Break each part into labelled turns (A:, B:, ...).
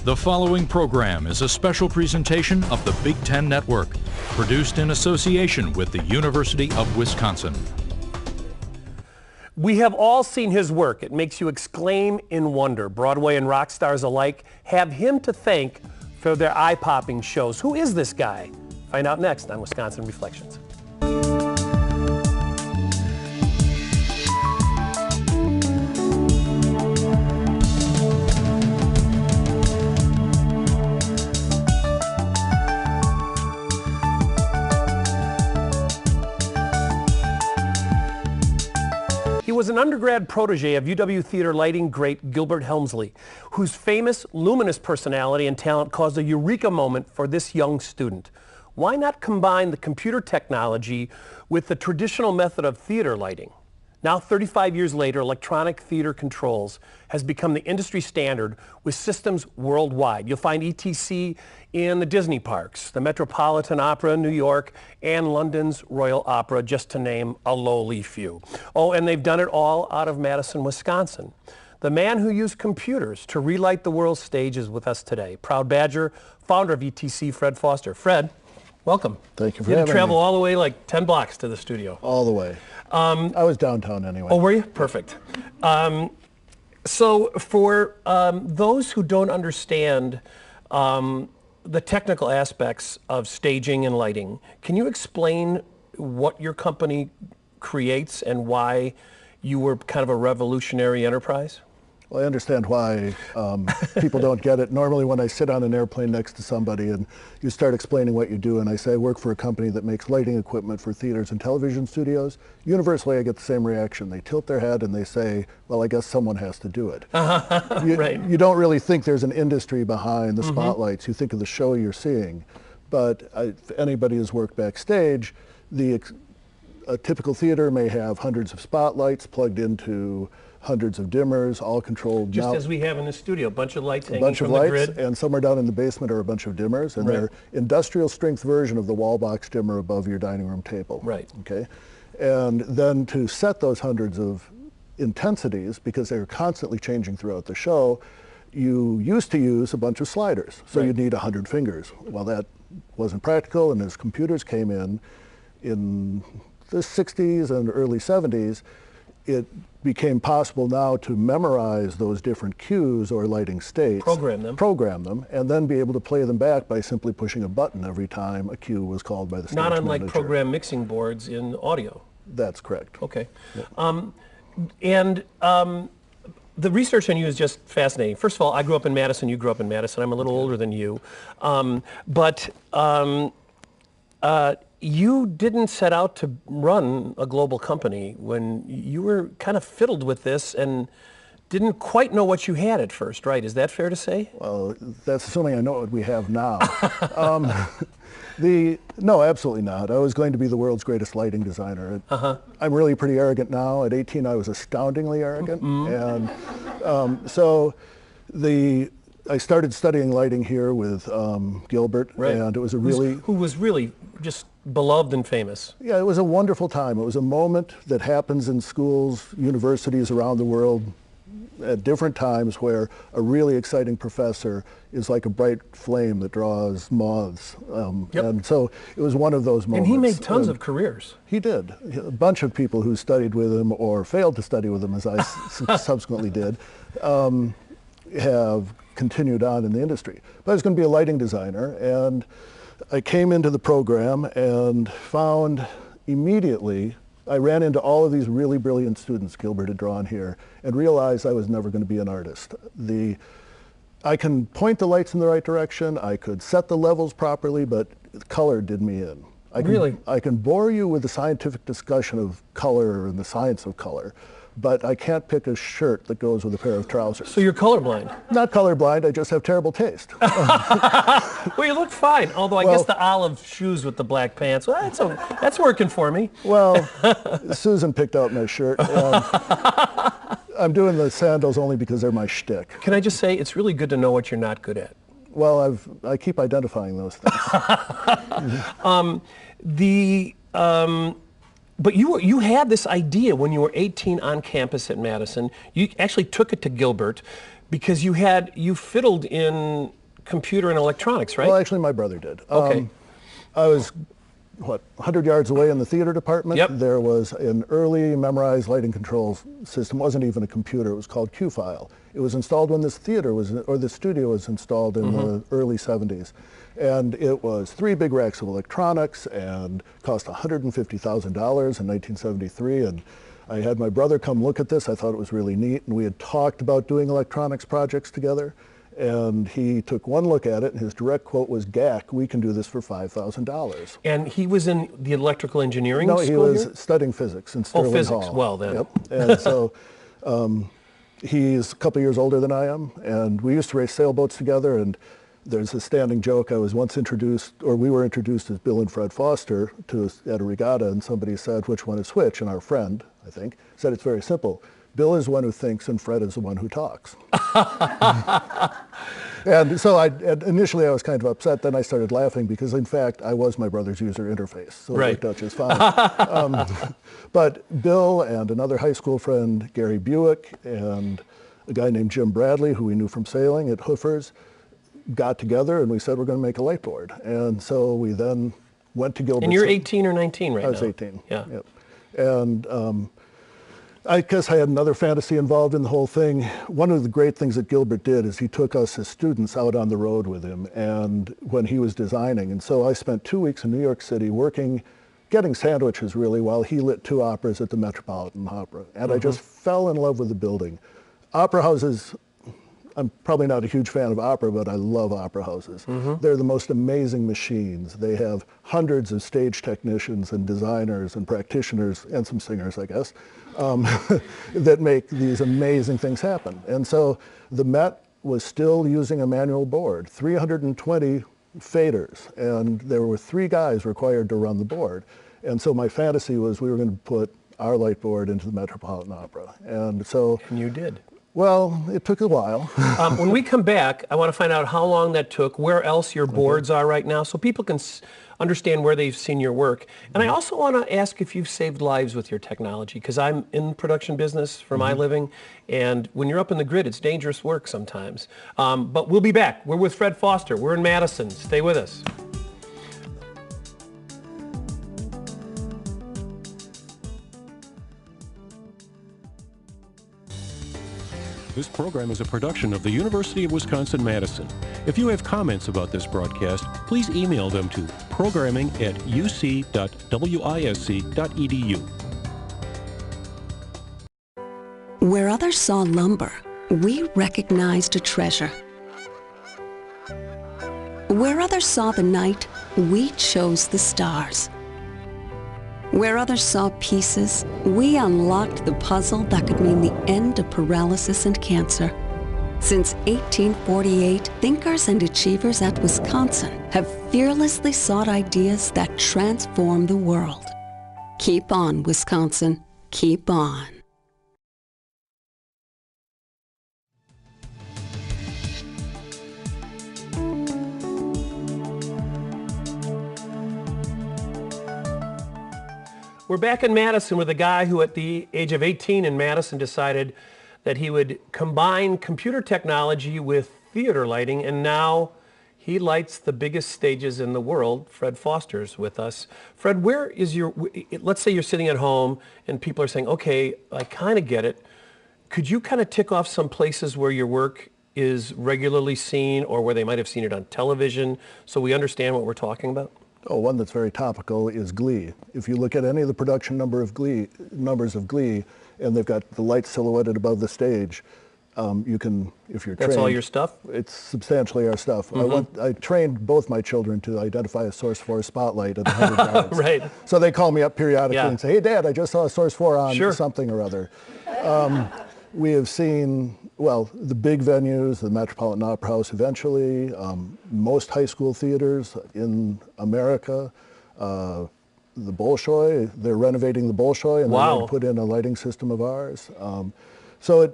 A: The following program is a special presentation of the Big Ten Network, produced in association with the University of Wisconsin.
B: We have all seen his work. It makes you exclaim in wonder. Broadway and rock stars alike have him to thank for their eye-popping shows. Who is this guy? Find out next on Wisconsin Reflections. He was an undergrad protege of UW theater lighting great Gilbert Helmsley, whose famous, luminous personality and talent caused a eureka moment for this young student. Why not combine the computer technology with the traditional method of theater lighting? Now, 35 years later, electronic theater controls has become the industry standard with systems worldwide. You'll find ETC in the Disney parks, the Metropolitan Opera in New York, and London's Royal Opera, just to name a lowly few. Oh, and they've done it all out of Madison, Wisconsin. The man who used computers to relight the world's stage is with us today. Proud Badger, founder of ETC, Fred Foster. Fred, welcome.
C: Thank you for
B: having me. You had to travel
C: me.
B: all the way, like 10 blocks to the studio.
C: All the way. I was downtown anyway.
B: Oh, were you? Perfect. So for those who don't understand the technical aspects of staging and lighting, can you explain what your company creates and why you were kind of a revolutionary enterprise?
C: Well, I understand why people don't get it. Normally when I sit on an airplane next to somebody and you start explaining what you do, and I say I work for a company that makes lighting equipment for theaters and television studios, universally I get the same reaction. They tilt their head and they say, well, I guess someone has to do it.
B: Right.
C: You don't really think there's an industry behind the spotlights. You think of the show you're seeing. But if anybody has worked backstage, a typical theater may have hundreds of spotlights plugged into hundreds of dimmers, all controlled.
B: Just
C: now,
B: as we have in the studio, a bunch of lights
C: a
B: hanging
C: bunch
B: from
C: of
B: the
C: lights,
B: grid.
C: and somewhere down in the basement are a bunch of dimmers, and
B: Right.
C: they're industrial strength version of the wall box dimmer above your dining room table.
B: Right.
C: Okay, and then to set those hundreds of intensities, because they're constantly changing throughout the show, you used to use a bunch of sliders, so
B: Right.
C: you'd need 100 fingers. Well, that wasn't practical, and as computers came in the 60s and early 70s, it became possible now to memorize those different cues or lighting states, program them, and then be able to play them back by simply pushing a button every time a cue was called by the stage manager.
B: Not unlike program mixing boards in audio.
C: That's correct.
B: Okay.
C: Yeah.
B: The research on you is just fascinating. First of all, I grew up in Madison, you grew up in Madison. I'm a little older than you. You didn't set out to run a global company when you were kind of fiddled with this and didn't quite know what you had at first, right? Is that fair to say?
C: Well, that's assuming I know what we have now. No, absolutely not. I was going to be the world's greatest lighting designer. I'm really pretty arrogant now. At 18, I was astoundingly arrogant. And I started studying lighting here with Gilbert,
B: right.
C: And it was
B: who was really just beloved and famous.
C: Yeah, it was a wonderful time. It was a moment that happens in schools, universities around the world at different times where a really exciting professor is like a bright flame that draws moths. And so it was one of those moments.
B: And he made tons of careers.
C: He did. A bunch of people who studied with him or failed to study with him, as I subsequently did, have continued on in the industry. But I was going to be a lighting designer, and I came into the program and found immediately, I ran into all of these really brilliant students Gilbert had drawn here and realized I was never going to be an artist. I can point the lights in the right direction, I could set the levels properly, but color did me in. I can bore you with the scientific discussion of color and the science of color, but I can't pick a shirt that goes with a pair of trousers.
B: So you're colorblind?
C: Not colorblind, I just have terrible taste.
B: Well, you look fine, although I guess the olive shoes with the black pants, well, that's working for me.
C: Well, Susan picked out my shirt. I'm doing the sandals only because they're my shtick.
B: Can I just say, it's really good to know what you're not good at.
C: Well, I keep identifying those things.
B: But you had this idea when you were 18 on campus at Madison. You actually took it to Gilbert Because you fiddled in computer and electronics, right?
C: Well, actually, my brother did.
B: Okay.
C: I was, 100 yards away in the theater department.
B: Yep.
C: There was an early memorized lighting control system. It wasn't even a computer. It was called Q-File. It was installed when this theater was, or the studio was installed in the early 70s. And it was 3 big racks of electronics and cost $150,000 in 1973. And I had my brother come look at this. I thought it was really neat. And we had talked about doing electronics projects together. And he took one look at it, and his direct quote was, "GAC, we can do this for $5,00000."
B: And he was in the electrical engineering
C: No,
B: school
C: he was
B: here?
C: studying physics in Sterling
B: physics.
C: Hall.
B: Well, then.
C: Yep. And so he's a couple years older than I am, and we used to race sailboats together, and there's a standing joke. I was once introduced, or we were introduced as Bill and Fred Foster at a regatta, and somebody said, "Which one is which?" And our friend, I think, said, "It's very simple. Bill is the one who thinks and Fred is the one who talks." And so initially I was kind of upset. Then I started laughing because, in fact, I was my brother's user interface. So
B: Right.
C: it worked out just fine. But Bill and another high school friend, Gary Buick, and a guy named Jim Bradley, who we knew from sailing at Hoofer's, got together and we said we're going to make a light board. And so we then went to Gilbert.
B: And you're 18 or 19 right now?
C: I was 18.
B: Yeah.
C: Yep. And I guess I had another fantasy involved in the whole thing. One of the great things that Gilbert did is he took us as students out on the road with him, and when he was designing. And so I spent 2 weeks in New York City working, getting sandwiches really, while he lit 2 operas at the Metropolitan Opera. And I just fell in love with the building. Opera houses, I'm probably not a huge fan of opera, but I love opera houses. They're the most amazing machines. They have hundreds of stage technicians and designers and practitioners, and some singers, I guess, that make these amazing things happen. And so the Met was still using a manual board, 320 faders, and there were 3 guys required to run the board. And so my fantasy was we were going to put our light board into the Metropolitan Opera. And so...
B: And you did.
C: Well, it took a while.
B: When we come back, I want to find out how long that took, where else your boards are right now, so people can understand where they've seen your work. And I also want to ask if you've saved lives with your technology, because I'm in the production business for my living, and when you're up in the grid, it's dangerous work sometimes. But we'll be back. We're with Fred Foster. We're in Madison. Stay with us.
D: This program is a production of the University of Wisconsin-Madison. If you have comments about this broadcast, please email them to programming@uc.wisc.edu.
E: Where others saw lumber, we recognized a treasure. Where others saw the night, we chose the stars. Where others saw pieces, we unlocked the puzzle that could mean the end of paralysis and cancer. Since 1848, thinkers and achievers at Wisconsin have fearlessly sought ideas that transform the world. Keep on, Wisconsin. Keep on.
B: We're back in Madison with a guy who at the age of 18 in Madison decided that he would combine computer technology with theater lighting, and now he lights the biggest stages in the world. Fred Foster's with us. Fred, where is let's say you're sitting at home and people are saying, okay, I kind of get it. Could you kind of tick off some places where your work is regularly seen or where they might have seen it on television so we understand what we're talking about?
C: Oh, one that's very topical is Glee. If you look at any of the production numbers of Glee, and they've got the lights silhouetted above the stage, you can, if you're trained.
B: That's all your stuff?
C: It's substantially our stuff. I trained both my children to identify a Source 4 spotlight at 100 yards.
B: Right.
C: So they call me up periodically and say, hey, Dad, I just saw a Source 4 on something or other. We have seen, well, the big venues, the Metropolitan Opera House eventually, most high school theaters in America, the Bolshoi, they're renovating the Bolshoi and they're going to put in a lighting system of ours. So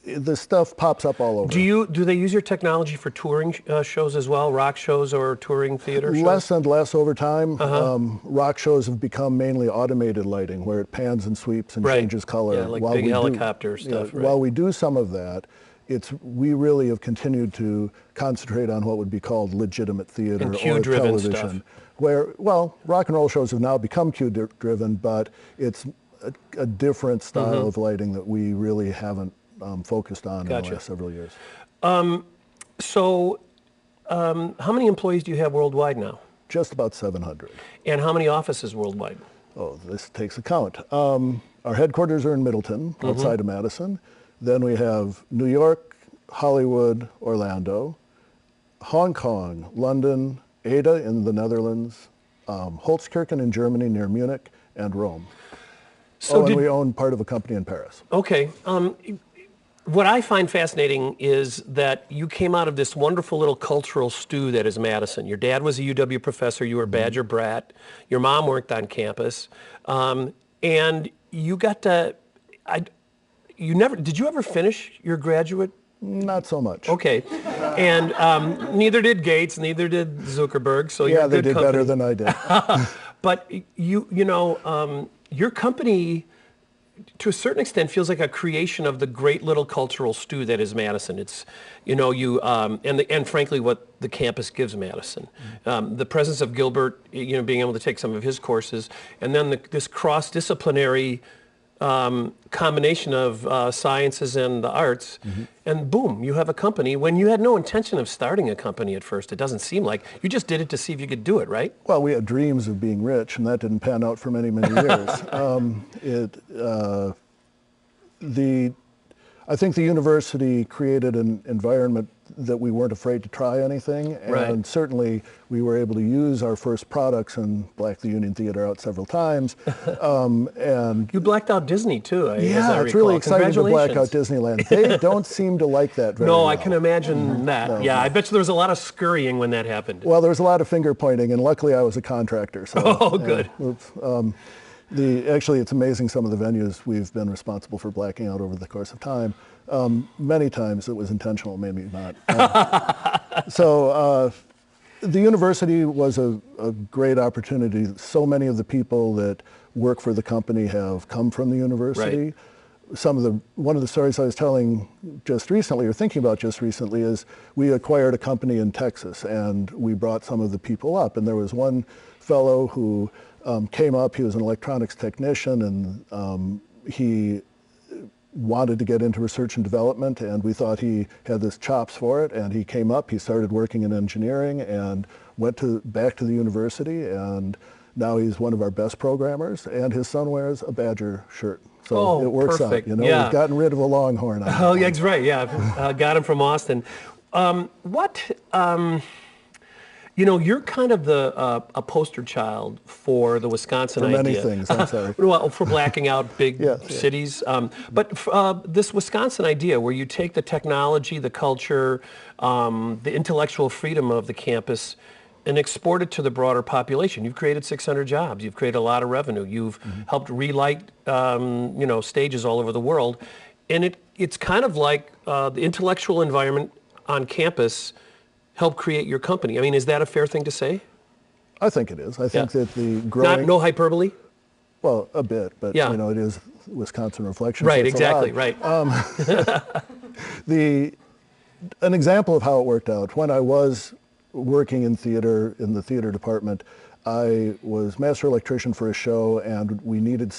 C: the stuff pops up all over.
B: Do they use your technology for touring shows as well, rock shows or touring theater shows?
C: Less and less over time. Rock shows have become mainly automated lighting, where it pans and sweeps and changes color.
B: Yeah, like big helicopter stuff.
C: While we do some of that, we really have continued to concentrate on what would be called legitimate theater
B: And
C: or
B: cue-driven
C: television,
B: stuff.
C: where, well, rock and roll shows have now become cue-driven, but it's a different style of lighting that we really haven't focused on in the last several years.
B: So how many employees do you have worldwide now?
C: Just about 700.
B: And how many offices worldwide?
C: Oh, this takes account. Our headquarters are in Middleton, outside of Madison. Then we have New York, Hollywood, Orlando, Hong Kong, London, Ada in the Netherlands, Holzkirchen in Germany near Munich, and Rome.
B: So
C: and we own part of a company in Paris.
B: Okay. What I find fascinating is that you came out of this wonderful little cultural stew that is Madison. Your dad was a UW professor. You were a Badger brat. Your mom worked on campus. And you got to, did you ever finish your graduate?
C: Not so much.
B: Okay. And neither did Gates, neither did Zuckerberg. So
C: yeah,
B: you're
C: they
B: good
C: did
B: company.
C: better than I did.
B: But your company, to a certain extent, feels like a creation of the great little cultural stew that is Madison. It's, and frankly, what the campus gives Madison. The presence of Gilbert, being able to take some of his courses, and then this cross-disciplinary combination of sciences and the arts, and boom, you have a company when you had no intention of starting a company at first. It doesn't seem like. You just did it to see if you could do it, right?
C: Well, we had dreams of being rich, and that didn't pan out for many, many years. I think the university created an environment that we weren't afraid to try anything, and certainly we were able to use our first products and black the Union Theater out several times. And
B: you blacked out Disney too.
C: It's really exciting to black out Disneyland. They don't seem to like that very well.
B: No, I can imagine that. No, I bet you there was a lot of scurrying when that happened.
C: Well, there was a lot of finger pointing, and luckily I was a contractor. So,
B: oh, good.
C: Actually, it's amazing some of the venues we've been responsible for blacking out over the course of time. Many times it was intentional, maybe not. The university was a great opportunity. So many of the people that work for the company have come from the university. One of the stories I was telling just recently, or thinking about just recently, is we acquired a company in Texas, and we brought some of the people up. And there was one fellow who came up. He was an electronics technician, and he wanted to get into research and development, and we thought he had the chops for it. And he came up. He started working in engineering and went back to the university, and now he's one of our best programmers. And his son wears a Badger shirt. So it works
B: perfect.
C: out. We've gotten rid of a Longhorn.
B: Oh, yeah, that's right. Yeah, got him from Austin. You're kind of a poster child for the Wisconsin idea.
C: For many things, I'm sorry.
B: Well, for blacking out big cities. But this Wisconsin idea where you take the technology, the culture, the intellectual freedom of the campus and export it to the broader population. You've created 600 jobs. You've created a lot of revenue. You've helped relight, stages all over the world. And it's kind of like the intellectual environment on campus help create your company. I mean, is that a fair thing to say?
C: I think it is. I think that the growing...
B: No hyperbole?
C: Well, a bit, but it is Wisconsin Reflection.
B: Right,
C: so
B: exactly, right.
C: An example of how it worked out, when I was working in theater, in the theater department, I was master electrician for a show, and we needed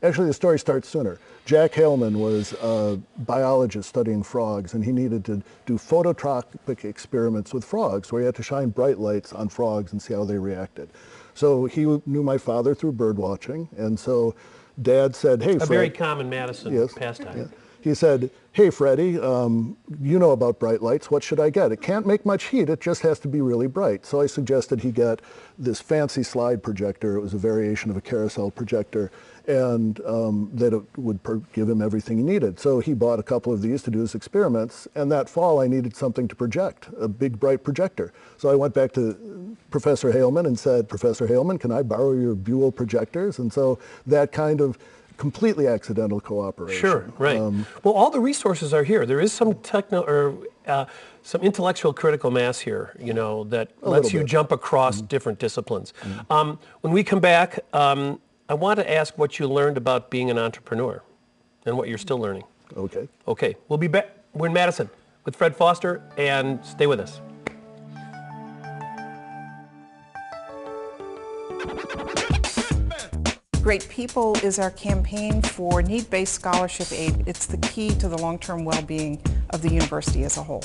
C: actually the story starts sooner. Jack Haleman was a biologist studying frogs, and he needed to do phototropic experiments with frogs, where he had to shine bright lights on frogs and see how they reacted. So he knew my father through bird watching, and so Dad said, hey, Fred.
B: A very common Madison pastime.
C: Yeah. He said, hey, Freddie, you know about bright lights. What should I get? It can't make much heat. It just has to be really bright. So I suggested he get this fancy slide projector. It was a variation of a carousel projector, and that it would give him everything he needed. So he bought a couple of these to do his experiments, and that fall I needed something to project, a big bright projector. So I went back to Professor Haleman and said, Professor Haleman, can I borrow your Buell projectors? And so that kind of completely accidental cooperation.
B: Sure, right. Well, all the resources are here. There is some some intellectual critical mass here, that lets you jump across different disciplines. When we come back, I want to ask what you learned about being an entrepreneur and what you're still learning.
C: Okay.
B: Okay, we'll be back. We're in Madison with Fred Foster, and stay with us.
F: Great People is our campaign for need-based scholarship aid. It's the key to the long-term well-being of the university as a whole.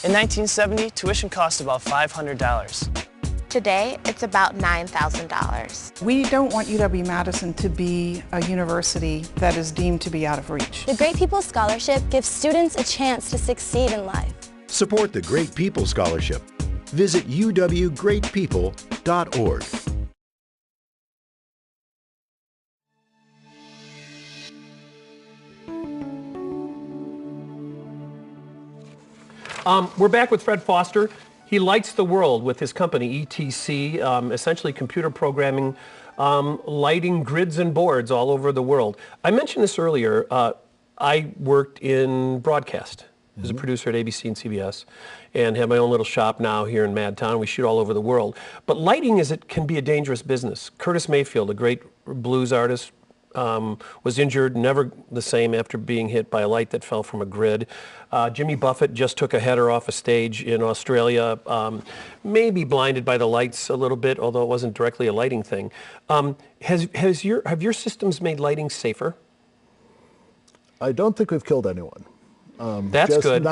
G: In 1970, tuition cost about $500.
H: Today, it's about $9,000.
F: We don't want UW-Madison to be a university that is deemed to be out of reach.
H: The Great People Scholarship gives students a chance to succeed in life.
I: Support the Great People Scholarship. Visit uwgreatpeople.org.
B: We're back with Fred Foster. He lights the world with his company, ETC, essentially computer programming, lighting grids and boards all over the world. I mentioned this earlier. I worked in broadcast as a producer at ABC and CBS, and have my own little shop now here in Madtown. We shoot all over the world. But lighting can be a dangerous business. Curtis Mayfield, a great blues artist, was injured, never the same after being hit by a light that fell from a grid. Jimmy Buffett just took a header off a stage in Australia, maybe blinded by the lights a little bit, although it wasn't directly a lighting thing. Have your systems made lighting safer?
C: I don't think we've killed anyone.
B: That's good.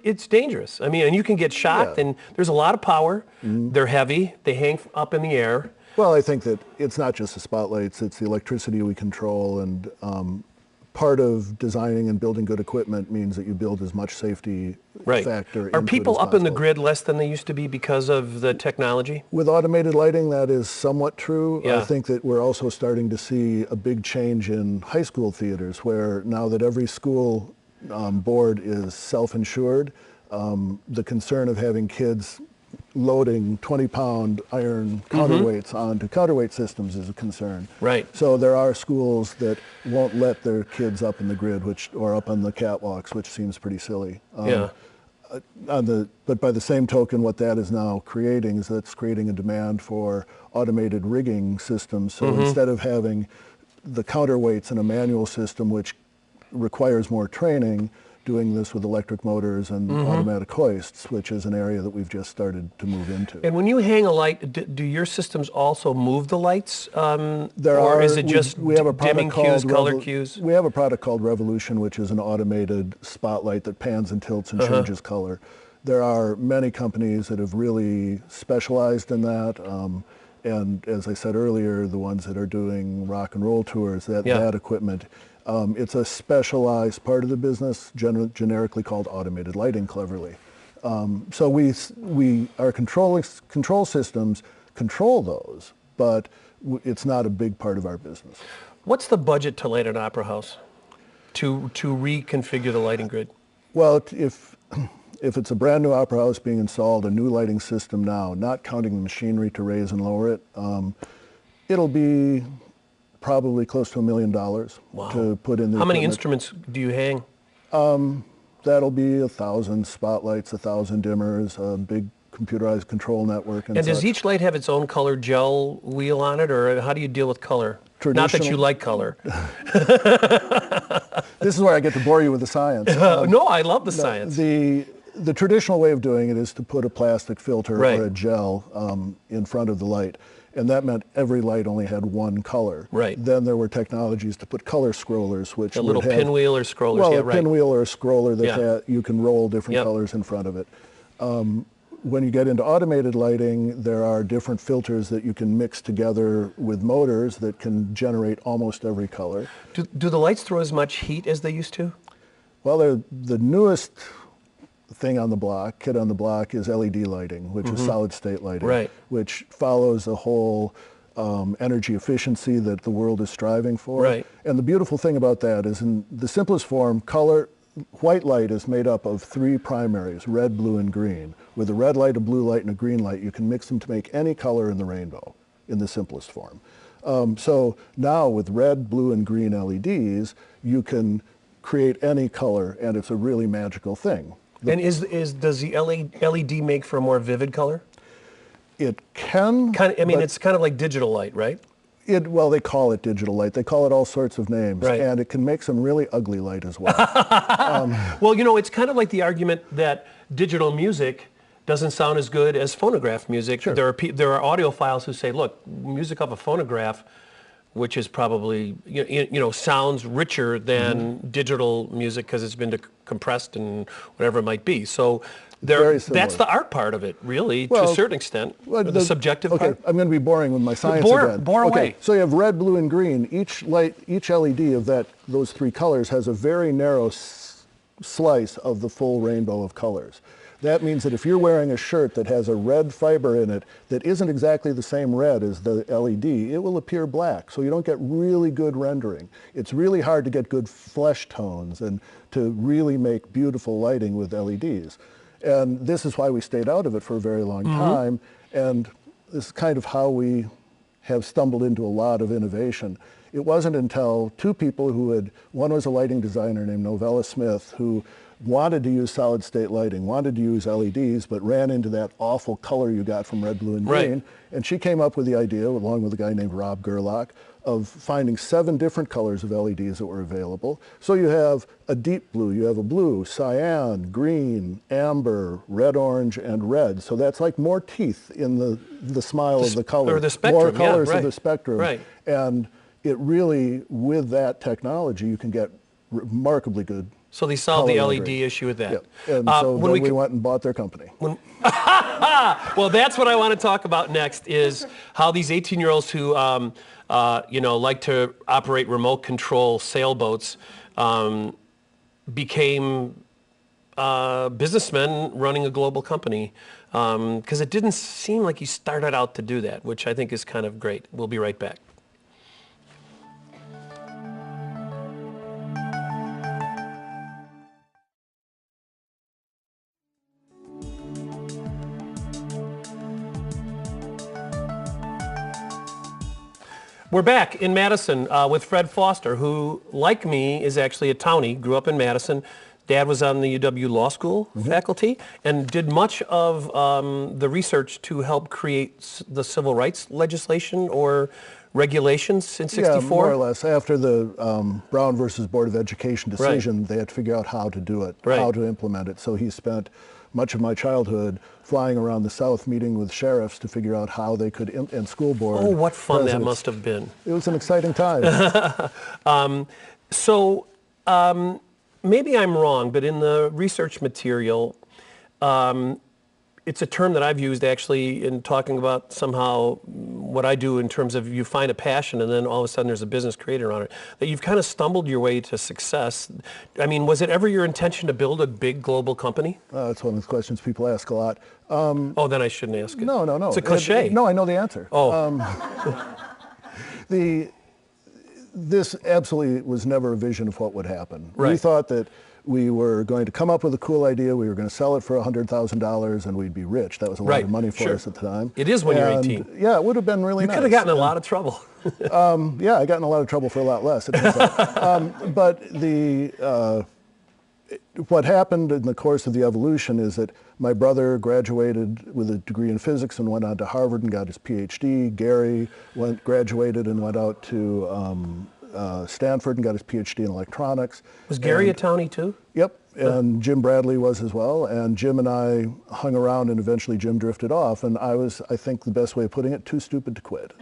B: It's dangerous. I mean, and you can get shocked,
C: Yeah.
B: and there's a lot of power. They're heavy. They hang up in the air.
C: Well, I think that it's not just the spotlights, it's the electricity we control, and part of designing and building good equipment means that you build as much safety factor into
B: Are
C: it
B: people
C: as
B: up in the
C: possible.
B: grid less than they used to be because of the technology?
C: With automated lighting, that is somewhat true.
B: Yeah.
C: I think that we're also starting to see a big change in high school theaters, where now that every school board is self-insured, the concern of having kids loading 20-pound iron counterweights onto counterweight systems is a concern.
B: Right.
C: So there are schools that won't let their kids up in the grid, or up on the catwalks, which seems pretty silly. But by the same token, what that is now creating is that's creating a demand for automated rigging systems. So instead of having the counterweights in a manual system, which requires more training, doing this with electric motors and automatic hoists, which is an area that we've just started to move into.
B: And when you hang a light, do your systems also move the lights? Is it just
C: we have a
B: dimming
C: product
B: cues, color cues?
C: We have a product called Revolution, which is an automated spotlight that pans and tilts and changes color. There are many companies that have really specialized in that. And as I said earlier, the ones that are doing rock and roll tours, that equipment, it's a specialized part of the business, generically called automated lighting, cleverly. So our control systems control those, but it's not a big part of our business.
B: What's the budget to light an opera house, to reconfigure the lighting grid?
C: Well, if it's a brand new opera house being installed, a new lighting system now, not counting the machinery to raise and lower it, it'll be probably close to $1 million to put in the
B: How many
C: equipment.
B: instruments do you hang?
C: That'll be 1,000 spotlights, 1,000 dimmers, a big computerized control network. And
B: does
C: such.
B: each light have its own color gel wheel on it, or how do you deal with color? Not that you like color.
C: This is where I get to bore you with the science.
B: No, I love the science.
C: The traditional way of doing it is to put a plastic filter
B: Right.
C: or a gel in front of the light. And that meant every light only had one color.
B: Right.
C: Then there were technologies to put color scrollers, which
B: A little
C: would have,
B: pinwheel or scrollers,
C: well,
B: yeah,
C: a
B: right.
C: pinwheel or a scroller that
B: Yeah.
C: you can roll different
B: Yep.
C: colors in front of it. When you get into automated lighting, there are different filters that you can mix together with motors that can generate almost every color.
B: Do the lights throw as much heat as they used to?
C: Well, the newest kid on the block is LED lighting, which is solid state lighting,
B: Right.
C: which follows the whole energy efficiency that the world is striving for.
B: Right.
C: And the beautiful thing about that is, in the simplest form, white light is made up of three primaries, red, blue, and green. With a red light, a blue light, and a green light, you can mix them to make any color in the rainbow, in the simplest form. So now with red, blue, and green LEDs, you can create any color, and it's a really magical thing.
B: And does the LED make for a more vivid color?
C: It can.
B: It's kind of like digital light, right?
C: Well, they call it digital light. They call it all sorts of names,
B: Right.
C: and it can make some really ugly light as well.
B: Well, you know, it's kind of like the argument that digital music doesn't sound as good as phonograph music.
C: Sure.
B: There are audiophiles who say, look, music off a phonograph, which is probably sounds richer than digital music because it's been compressed and whatever it might be. So that's the art part of it, really, to a certain extent, the subjective part.
C: I'm going to be boring with my science again.
B: Bore away.
C: So you have red, blue, and green. Each LED of those three colors has a very narrow slice of the full rainbow of colors. That means that if you're wearing a shirt that has a red fiber in it that isn't exactly the same red as the LED, it will appear black. So you don't get really good rendering. It's really hard to get good flesh tones and to really make beautiful lighting with LEDs. And this is why we stayed out of it for a very long time. And this is kind of how we have stumbled into a lot of innovation. It wasn't until two people one was a lighting designer named Novella Smith, who wanted to use solid state lighting, wanted to use LEDs, but ran into that awful color you got from red, blue, and green.
B: Right.
C: And she came up with the idea, along with a guy named Rob Gerlach, of finding 7 different colors of LEDs that were available. So you have a deep blue, you have a blue, cyan, green, amber, red, orange, and red. So that's like more teeth in the smile of the color.
B: Or the spectrum,
C: more colors
B: right.
C: of the spectrum.
B: Right.
C: And it really, with that technology, you can get remarkably good.
B: So they solved the
C: color
B: LED
C: rendering.
B: issue with that.
C: Yeah. And so then we went and bought their company.
B: Well, that's what I want to talk about next, is how these 18-year-olds who like to operate remote control sailboats became businessmen running a global company, because it didn't seem like you started out to do that, which I think is kind of great. We'll be right back. We're back in Madison with Fred Foster, who, like me, is actually a townie, grew up in Madison. Dad was on the UW Law School faculty and did much of the research to help create the civil rights legislation or regulations in '64?
C: Yeah, more or less. After the Brown versus Board of Education decision, they had to figure out how to do it, how to implement it. So he spent much of my childhood flying around the South, meeting with sheriffs to figure out how they could, and school board.
B: Oh, what fun
C: presidents.
B: that must have been.
C: It was an exciting time.
B: Maybe I'm wrong, but in the research material, it's a term that I've used actually in talking about somehow what I do in terms of you find a passion and then all of a sudden there's a business creator on it, that you've kind of stumbled your way to success. I mean, was it ever your intention to build a big global company?
C: That's one of the questions people ask a lot.
B: Oh, then I shouldn't ask it.
C: No.
B: It's a cliche.
C: No, I know the answer.
B: Oh.
C: This absolutely was never a vision of what would happen.
B: Right.
C: We thought that we were going to come up with a cool idea, we were going to sell it for $100,000 and we'd be rich. That was a lot of money for us at the time.
B: It is when you're 18.
C: Yeah, it would have been really nice.
B: You could have gotten in a lot of trouble.
C: Yeah, I got in a lot of trouble for a lot less, it turns out. But what happened in the course of the evolution is that my brother graduated with a degree in physics and went on to Harvard and got his PhD. Gary graduated and went out to Stanford and got his PhD in electronics.
B: Was Gary a townie too?
C: Yep, and Jim Bradley was as well. And Jim and I hung around, and eventually Jim drifted off. And I was, I think the best way of putting it, too stupid to quit.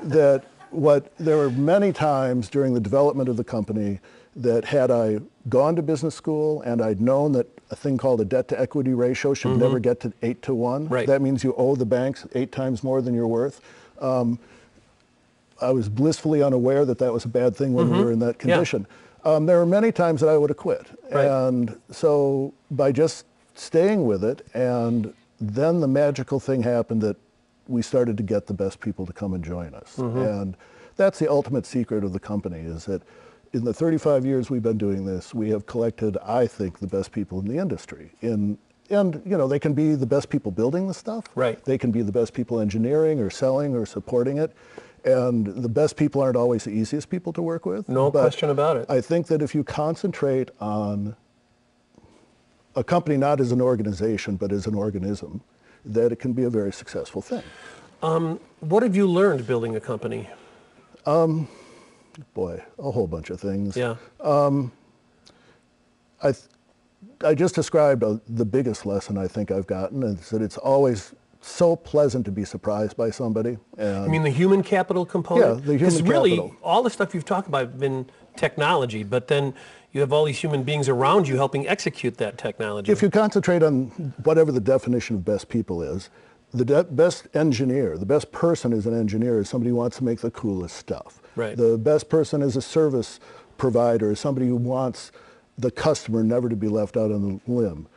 C: There were many times during the development of the company that had I gone to business school and I'd known that a thing called a debt to equity ratio should never get to 8 to 1.
B: Right.
C: That means you owe the banks 8 times more than you're worth. I was blissfully unaware that that was a bad thing when we were in that condition. Yeah. There were many times that I would have quit.
B: Right.
C: And so by just staying with it, and then the magical thing happened that we started to get the best people to come and join us. And that's the ultimate secret of the company, is that in the 35 years we've been doing this, we have collected, I think, the best people in the industry. And they can be the best people building the stuff.
B: Right.
C: They can be the best people engineering or selling or supporting it. And the best people aren't always the easiest people to work with.
B: No question about it.
C: I think that if you concentrate on a company not as an organization, but as an organism, that it can be a very successful thing.
B: What have you learned building a company?
C: Boy, a whole bunch of things.
B: Yeah.
C: I just described the biggest lesson I think I've gotten, is that it's always so pleasant to be surprised by somebody. And
B: I mean, the human capital component?
C: Yeah, the human
B: Because really,
C: capital.
B: all the stuff you've talked about have been technology, but then you have all these human beings around you helping execute that technology.
C: If you concentrate on whatever the definition of best people is, the best engineer, the best person as an engineer is somebody who wants to make the coolest stuff.
B: Right.
C: The best person as a service provider is somebody who wants the customer never to be left out on the limb.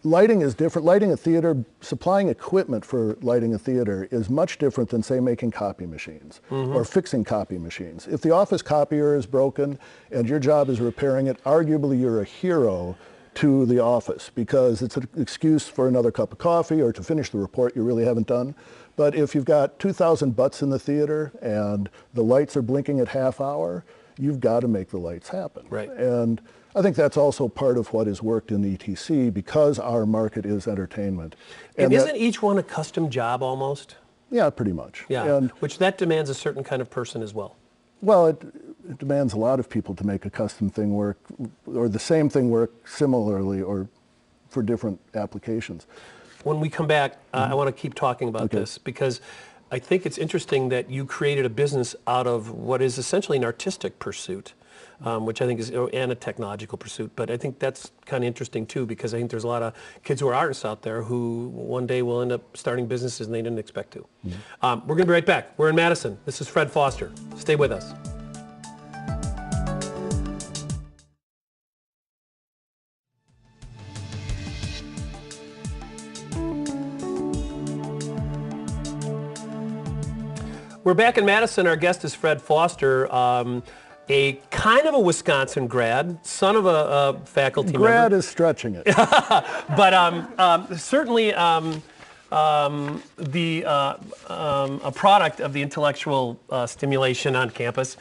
C: Lighting is different. Lighting a theater, supplying equipment for lighting a theater is much different than, say, making copy machines or fixing copy machines. If the office copier is broken and your job is repairing it, arguably you're a hero to the office because it's an excuse for another cup of coffee or to finish the report you really haven't done. But if you've got 2,000 butts in the theater and the lights are blinking at half hour, you've got to make the lights happen.
B: Right.
C: And I think that's also part of what has worked in ETC because our market is entertainment.
B: And isn't each one a custom job almost?
C: Yeah, pretty much.
B: Yeah,
C: And,
B: which that demands a certain kind of person as well.
C: well, it demands a lot of people to make a custom thing work or the same thing work similarly or for different applications.
B: When we come back, I want to keep talking about this because I think it's interesting that you created a business out of what is essentially an artistic pursuit. Which I think is, and a technological pursuit, but I think that's kind of interesting too because I think there's a lot of kids who are artists out there who one day will end up starting businesses and they didn't expect to. We're going to be right back. We're in Madison. This is Fred Foster. Stay with us. We're back in Madison. Our guest is Fred Foster. A kind of a Wisconsin grad, son of a faculty member.
C: Grad is stretching it.
B: But certainly a product of the intellectual stimulation on campus.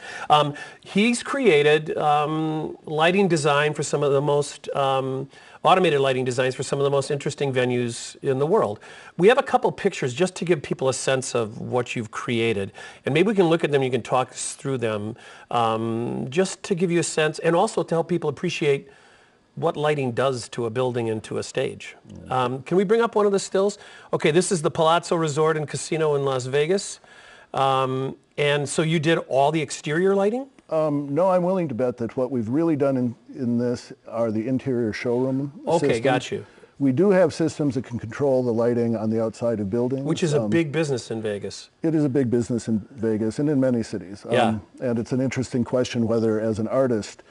B: He's created lighting design for some of the most automated lighting designs for some of the most interesting venues in the world. We have a couple pictures just to give people a sense of what you've created. And maybe we can look at them, you can talk us through them, just to give you a sense and also to help people appreciate what lighting does to a building and to a stage. Can we bring up one of the stills? Okay, this is the Palazzo Resort and Casino in Las Vegas. And so you did all the exterior lighting?
C: No, I'm willing to bet that what we've really done in this are the interior showroom systems.
B: Okay, got you.
C: We do have systems that can control the lighting on the outside of buildings.
B: Which is a big business in Vegas.
C: It is a big business in Vegas and in many cities.
B: Yeah.
C: And it's an interesting question whether, as an artist,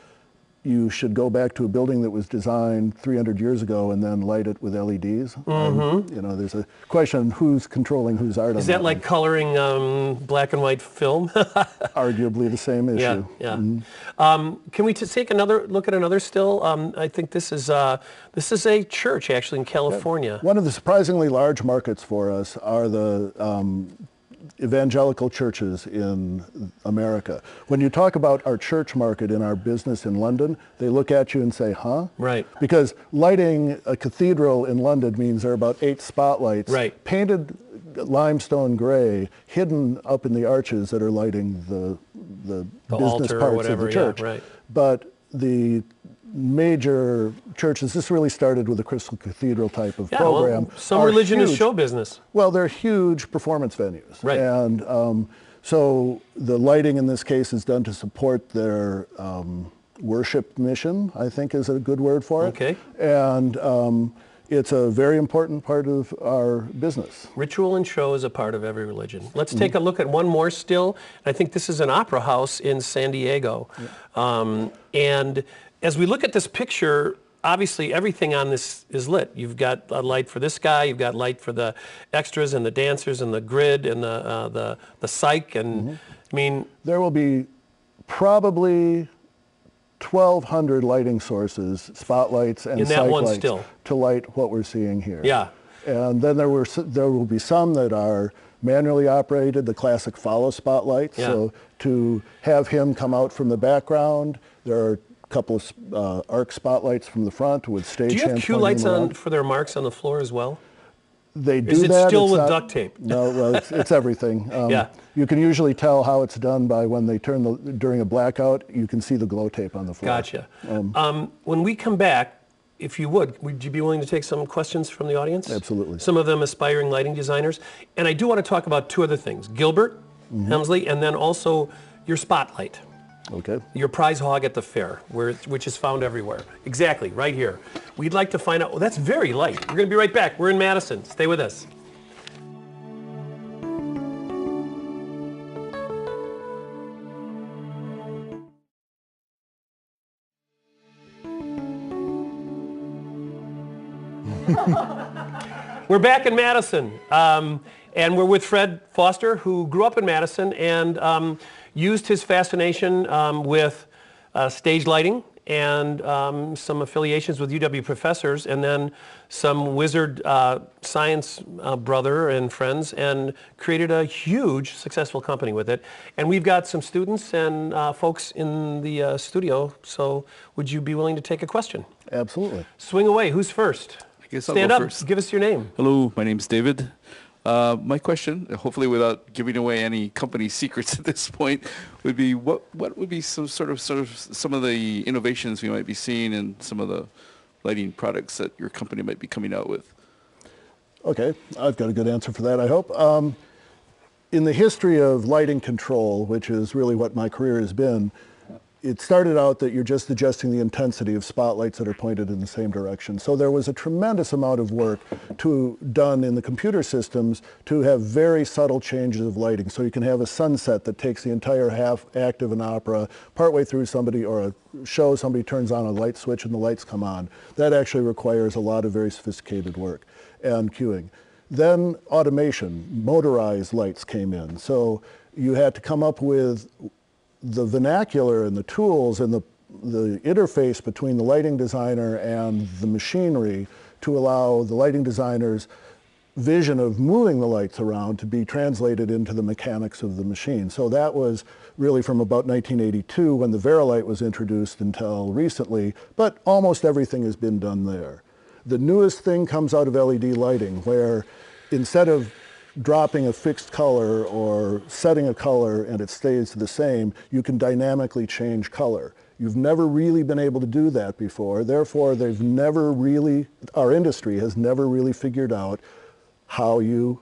C: you should go back to a building that was designed 300 years ago and then light it with LEDs. You know, there's a question who's controlling whose art.
B: Is that like coloring black and white film?
C: Arguably the same issue.
B: Yeah, yeah. Can we take another look at another still? I think this is a church actually in California.
C: One of the surprisingly large markets for us are the evangelical churches in America. When you talk about our church market in our business in London, they look at you and say, huh?
B: Right.
C: Because lighting a cathedral in London means there are about 8 spotlights painted limestone gray, hidden up in the arches that are lighting the business parts of the church.
B: Yeah, right.
C: But the major churches, this really started with a Crystal Cathedral type of program.
B: Well, some religion is show business.
C: Well, they're huge performance venues.
B: Right.
C: And so the lighting in this case is done to support their worship mission, I think is a good word for it.
B: Okay.
C: And it's a very important part of our business.
B: Ritual and show is a part of every religion. Let's take a look at one more still. I think this is an opera house in San Diego. Yeah. And as we look at this picture, obviously everything on this is lit. You've got a light for this guy, you've got light for the extras and the dancers and the grid and the psych. And I mean,
C: there will be probably 1,200 lighting sources, spotlights and psych lights to light what we're seeing here.
B: Yeah.
C: And then there will be some that are manually operated, the classic follow spotlights.
B: Yeah.
C: So to have him come out from the background, there are a couple of arc spotlights from the front with stage hands.
B: Do you have cue lights on for their marks on the floor as well?
C: They do
B: Is it
C: that.
B: still
C: It's
B: with
C: not-
B: duct tape?
C: No, well, it's everything.
B: Yeah.
C: You can usually tell how it's done by when they during a blackout, you can see the glow tape on the floor.
B: Gotcha. When we come back, if you would you be willing to take some questions from the audience?
C: Absolutely.
B: Some of them aspiring lighting designers. And I do want to talk about two other things. Gilbert Hemsley, and then also your spotlight.
C: Okay.
B: Your prize hog at the fair, which is found everywhere. Exactly, right here. We'd like to find out, well, that's very light. We're going to be right back. We're in Madison. Stay with us. We're back in Madison, and we're with Fred Foster, who grew up in Madison and used his fascination with stage lighting and some affiliations with UW professors, and then some wizard science brother and friends, and created a huge successful company with it. And we've got some students and folks in the studio, so would you be willing to take a question?
C: Absolutely.
B: Swing away. Who's first?
J: I guess I'll
B: Stand
J: go
B: up.
J: first.
B: Give us your name.
J: Hello, my name's David. My question, hopefully without giving away any company secrets at this point, would be what would be some sort of some of the innovations we might be seeing in some of the lighting products that your company might be coming out with?
C: Okay, I've got a good answer for that, I hope. In the history of lighting control, which is really what my career has been, it started out that you're just adjusting the intensity of spotlights that are pointed in the same direction. So there was a tremendous amount of work done in the computer systems to have very subtle changes of lighting. So you can have a sunset that takes the entire half act of an opera, partway through or a show, somebody turns on a light switch and the lights come on. That actually requires a lot of very sophisticated work and cueing. Then automation, motorized lights came in. So you had to come up with the vernacular and the tools and the interface between the lighting designer and the machinery to allow the lighting designer's vision of moving the lights around to be translated into the mechanics of the machine. So that was really from about 1982 when the Verilight was introduced until recently, but almost everything has been done there. The newest thing comes out of LED lighting, where instead of dropping a fixed color or setting a color and it stays the same, you can dynamically change color. You've never really been able to do that before. Therefore, our industry has never really figured out how you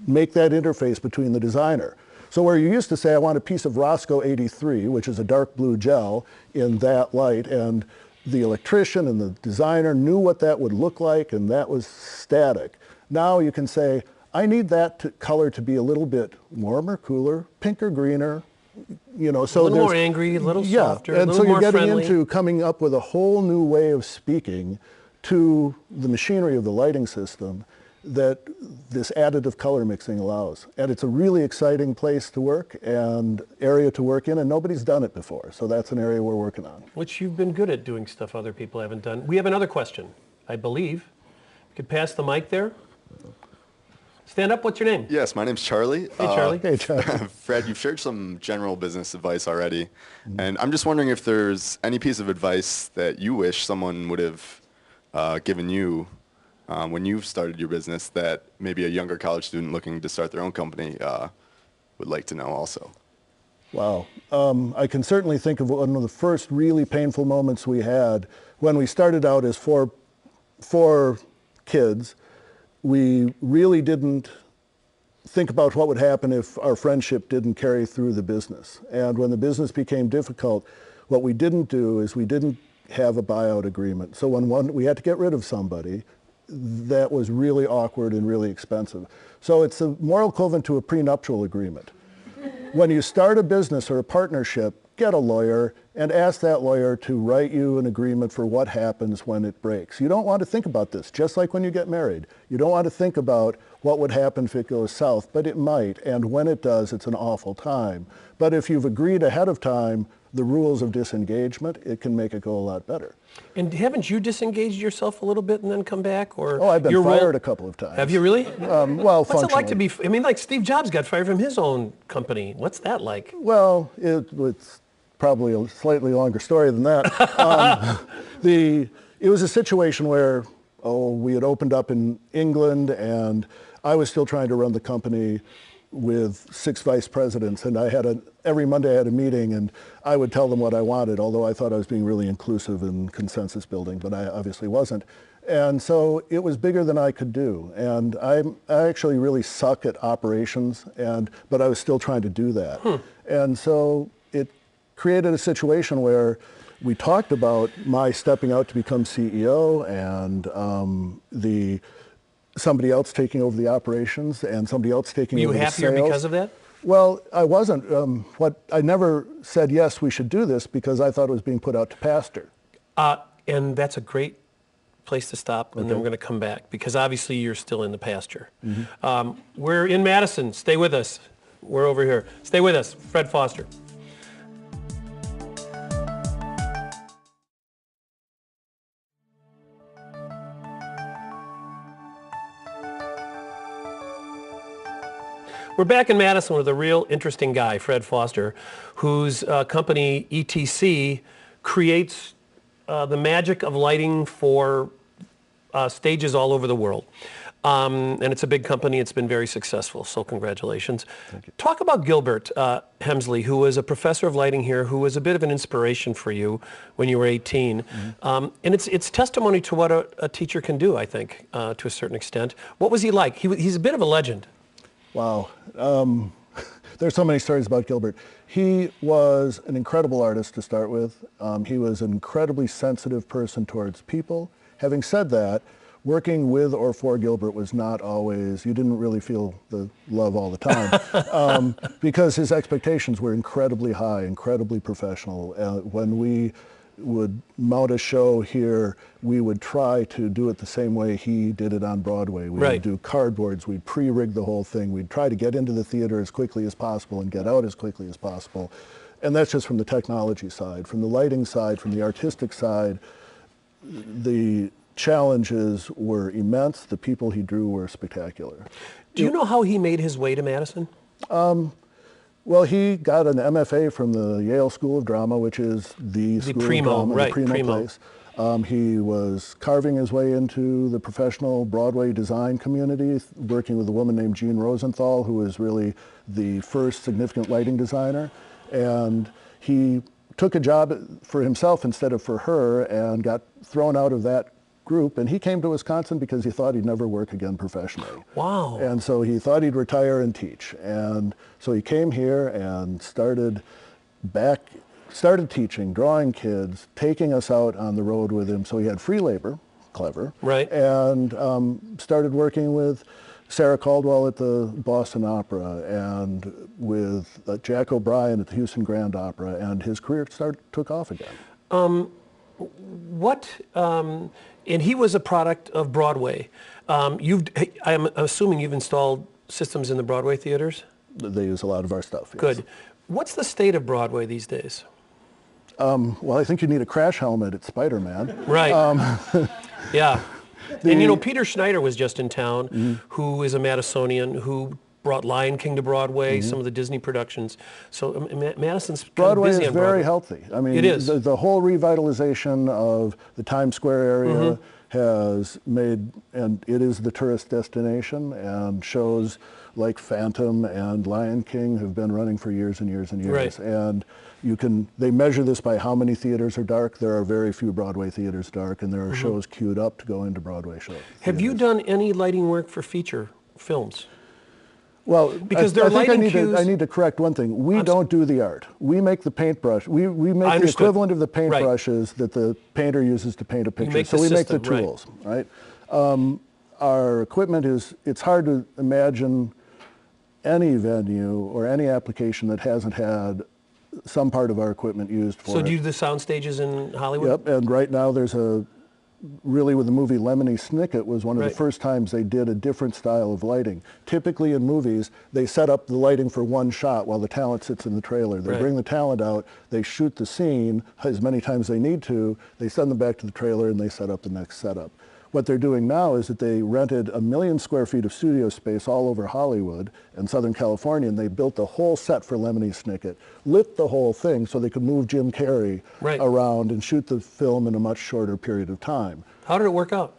C: make that interface between the designer. So where you used to say, I want a piece of Roscoe 83, which is a dark blue gel in that light, and the electrician and the designer knew what that would look like, and that was static. Now you can say, I need that color to be a little bit warmer, cooler, pinker, greener, so
B: a little more angry, a little softer, a little more friendly.
C: And so you're getting into coming up with a whole new way of speaking to the machinery of the lighting system that this additive color mixing allows. And it's a really exciting place to work and area to work in, and nobody's done it before. So that's an area we're working on.
B: Which you've been good at doing stuff other people haven't done. We have another question, I believe. You could pass the mic there. Stand up, what's your name?
K: Yes, my name's Charlie.
B: Hey, Charlie.
C: Hey, Charlie.
K: Fred, you've shared some general business advice already, and I'm just wondering if there's any piece of advice that you wish someone would have given you when you've started your business that maybe a younger college student looking to start their own company would like to know also.
C: Wow. I can certainly think of one of the first really painful moments we had when we started out as four kids. We really didn't think about what would happen if our friendship didn't carry through the business. And when the business became difficult, what we didn't do is we didn't have a buyout agreement. So when we had to get rid of somebody, that was really awkward and really expensive. So it's a moral equivalent to a prenuptial agreement. When you start a business or a partnership, get a lawyer and ask that lawyer to write you an agreement for what happens when it breaks. You don't want to think about this, just like when you get married. You don't want to think about what would happen if it goes south, but it might, and when it does, it's an awful time. But if you've agreed ahead of time the rules of disengagement, it can make it go a lot better.
B: And haven't you disengaged yourself a little bit and then come back? Or
C: I've been fired a couple of times.
B: Have you really?
C: Well,
B: what's it like to be, like Steve Jobs got fired from his own company. What's that like?
C: Well, it's probably a slightly longer story than that. It was a situation where we had opened up in England, and I was still trying to run the company with 6 vice presidents, and every Monday I had a meeting, and I would tell them what I wanted, although I thought I was being really inclusive and consensus building, but I obviously wasn't. And so it was bigger than I could do, and I actually really suck at operations, but I was still trying to do that. And so it created a situation where we talked about my stepping out to become CEO and somebody else taking over the operations and somebody else taking over the sales.
B: Were you happier because of that?
C: Well, I wasn't. I never said, yes, we should do this, because I thought it was being put out to pasture.
B: And that's a great place to stop, and then we're going to come back, because obviously you're still in the pasture. We're in Madison. Stay with us. We're over here. Stay with us. Fred Foster. We're back in Madison with a real interesting guy, Fred Foster, whose company, ETC, creates the magic of lighting for stages all over the world. And it's a big company. It's been very successful, so congratulations.
C: Thank you.
B: Talk about Gilbert Hemsley, who was a professor of lighting here, who was a bit of an inspiration for you when you were 18. And it's testimony to what a teacher can do, I think, to a certain extent. What was he like? He's a bit of a legend.
C: Wow. There's so many stories about Gilbert. He was an incredible artist to start with. He was an incredibly sensitive person towards people. Having said that, working with or for Gilbert was not always, you didn't really feel the love all the time, because his expectations were incredibly high, incredibly professional. When we would mount a show here, we would try to do it the same way he did it on Broadway. We would do cardboards, we'd pre-rig the whole thing, we'd try to get into the theater as quickly as possible and get out as quickly as possible. And that's just from the technology side. From the lighting side, from the artistic side, the challenges were immense. The people he drew were spectacular.
B: Do you know how he made his way to Madison?
C: Well, he got an MFA from the Yale School of Drama, which is the school
B: primo,
C: of drama, the primo place. He was carving his way into the professional Broadway design community, working with a woman named Jean Rosenthal, who was really the first significant lighting designer. And he took a job for himself instead of for her and got thrown out of that group, and he came to Wisconsin because he thought he'd never work again professionally.
B: Wow.
C: And so he thought he'd retire and teach. And so he came here and started teaching, drawing kids, taking us out on the road with him. So he had free labor, clever.
B: Right.
C: And started working with Sarah Caldwell at the Boston Opera and with Jack O'Brien at the Houston Grand Opera, and his career took off again. And he was a product of Broadway. I'm assuming you've installed systems in the Broadway theaters? They use a lot of our stuff, yes.
B: Good. What's the state of Broadway these days?
C: Well, I think you need a crash helmet at Spider-Man.
B: Right. Yeah. And you know, Peter Schneider was just in town, who is a Madisonian, who brought Lion King to Broadway, some of the Disney productions. So Madison's
C: Broadway
B: busy
C: is
B: on Broadway.
C: very healthy. I mean,
B: it is.
C: The whole revitalization of the Times Square area has made, and it is the tourist destination, and shows like Phantom and Lion King have been running for years and years and years.
B: Right.
C: And they measure this by how many theaters are dark. There are very few Broadway theaters dark, and there are shows queued up to go into Broadway shows.
B: Have you done any lighting work for feature films?
C: Well,
B: because
C: I think I need to correct one thing. We don't do the art. We make the paintbrush. We make the equivalent of the paintbrushes that the painter uses to paint a picture. So we make the tools, right? Our equipment it's hard to imagine any venue or any application that hasn't had some part of our equipment used for it.
B: So do you do the sound stages in Hollywood?
C: Yep, and right now there's really with the movie Lemony Snicket was one of the first times they did a different style of lighting. Typically in movies, they set up the lighting for one shot while the talent sits in the trailer. They bring the talent out, they shoot the scene as many times as they need to, they send them back to the trailer, and they set up the next setup. What they're doing now is that they rented 1 million square feet of studio space all over Hollywood and Southern California, and they built the whole set for Lemony Snicket, lit the whole thing so they could move Jim Carrey around and shoot the film in a much shorter period of time.
B: How did it work out?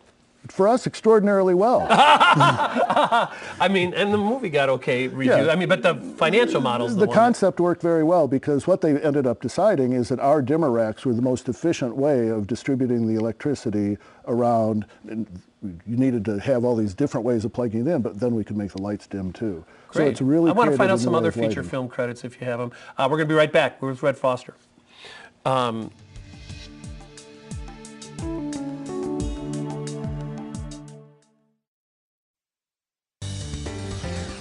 C: For us, extraordinarily well.
B: I mean, and the movie got okay reviews.
C: Yeah.
B: I mean, but the financial model's
C: the concept worked very well, because what they ended up deciding is that our dimmer racks were the most efficient way of distributing the electricity around. And you needed to have all these different ways of plugging it in, but then we could make the lights dim too.
B: Great.
C: So it's really
B: I want to find
C: created
B: out
C: a
B: some
C: new way
B: other
C: of
B: feature
C: lighting.
B: film credits if you have them. We're going to be right back. We're with Fred Foster.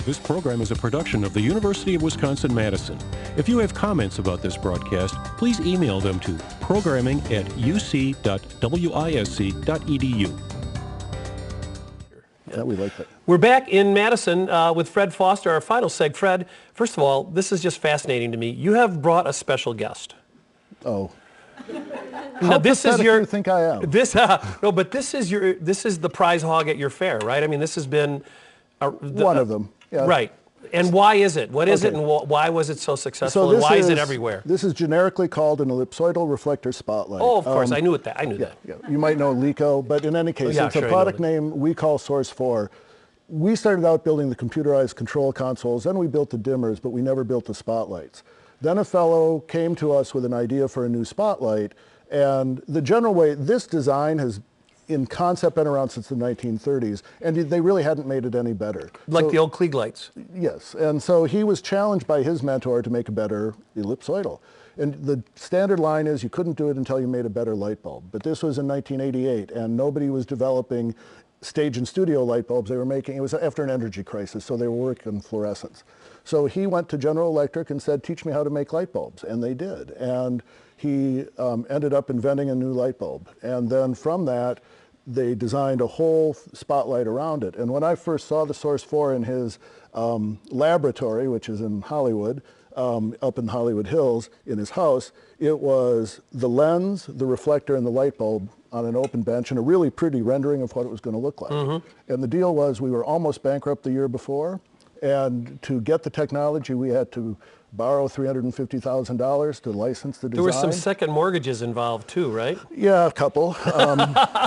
D: This program is a production of the University of Wisconsin-Madison. If you have comments about this broadcast, please email them to programming@uc.wisc.edu.
C: Yeah, we like that.
B: We're back in Madison with Fred Foster, our final seg. Fred, first of all, this is just fascinating to me. You have brought a special guest.
C: Oh.
B: Now, this is your.
C: You think I am?
B: This no, but this is your. This is the prize hog at your fair, right? I mean, this has been
C: one of them. Yeah.
B: Right. And why is it? What is it, and why was it so successful? And why is it everywhere?
C: This is generically called an ellipsoidal reflector spotlight.
B: Oh, of course, I knew that. I knew that.
C: Yeah. You might know LECO, but in any case, it's a product name we call Source 4. We started out building the computerized control consoles, then we built the dimmers, but we never built the spotlights. Then a fellow came to us with an idea for a new spotlight, and the general way, this design has in concept been around since the 1930s, and they really hadn't made it any better.
B: Like the old Klieg lights.
C: Yes, and so he was challenged by his mentor to make a better ellipsoidal. And the standard line is you couldn't do it until you made a better light bulb. But this was in 1988, and nobody was developing stage and studio light bulbs. They were making, it was after an energy crisis, so they were working on fluorescence. So he went to General Electric and said, teach me how to make light bulbs, and they did. And he ended up inventing a new light bulb. And then from that, they designed a whole spotlight around it. And when I first saw the Source 4 in his laboratory, which is in Hollywood, up in Hollywood Hills, in his house, it was the lens, the reflector, and the light bulb on an open bench, and a really pretty rendering of what it was going to look like. Mm-hmm. And the deal was we were almost bankrupt the year before, and to get the technology, we had to borrow $350,000 to license the design.
B: There were some second mortgages involved too, right?
C: Yeah, a couple.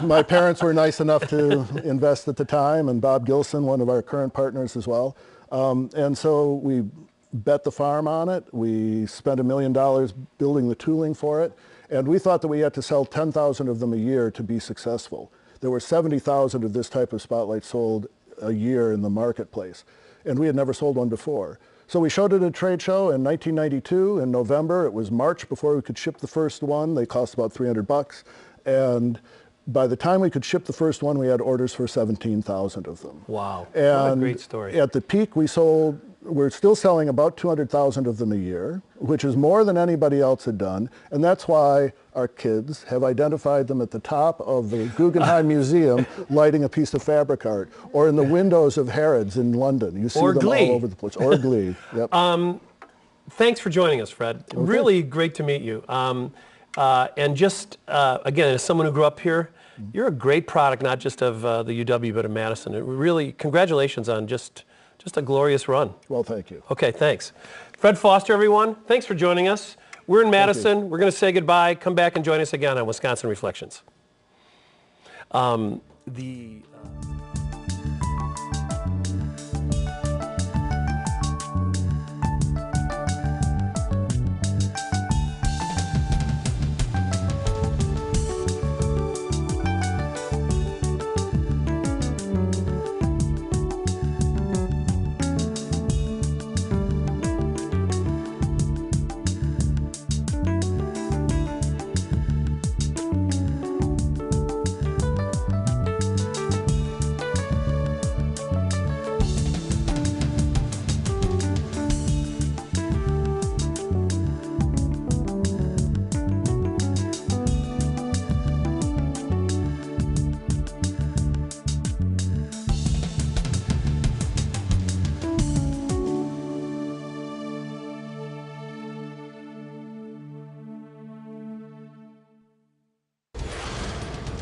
C: My parents were nice enough to invest at the time, and Bob Gilson, one of our current partners as well. And so we bet the farm on it. We spent $1 million building the tooling for it, and we thought that we had to sell 10,000 of them a year to be successful. There were 70,000 of this type of spotlight sold a year in the marketplace, and we had never sold one before. So we showed it at a trade show in 1992 in November. It was March before we could ship the first one. They cost about $300. And by the time we could ship the first one, we had orders for 17,000 of them.
B: Wow,
C: and
B: what a great story.
C: At the peak, we're still selling about 200,000 of them a year, which is more than anybody else had done. And that's why our kids have identified them at the top of the Guggenheim Museum lighting a piece of fabric art, or in the windows of Harrods in London. You see them
B: Glee.
C: all over the place. Or Glee. Yep.
B: Thanks for joining us, Fred. Okay. Really great to meet you. And just, again, as someone who grew up here, you're a great product, not just of the UW, but of Madison. It really, congratulations on just a glorious run.
C: Well, thank you.
B: Okay, thanks. Fred Foster, everyone. Thanks for joining us. We're in Madison. We're going to say goodbye. Come back and join us again on Wisconsin Reflections.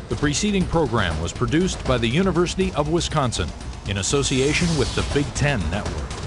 A: The preceding program was produced by the University of Wisconsin in association with the Big Ten Network.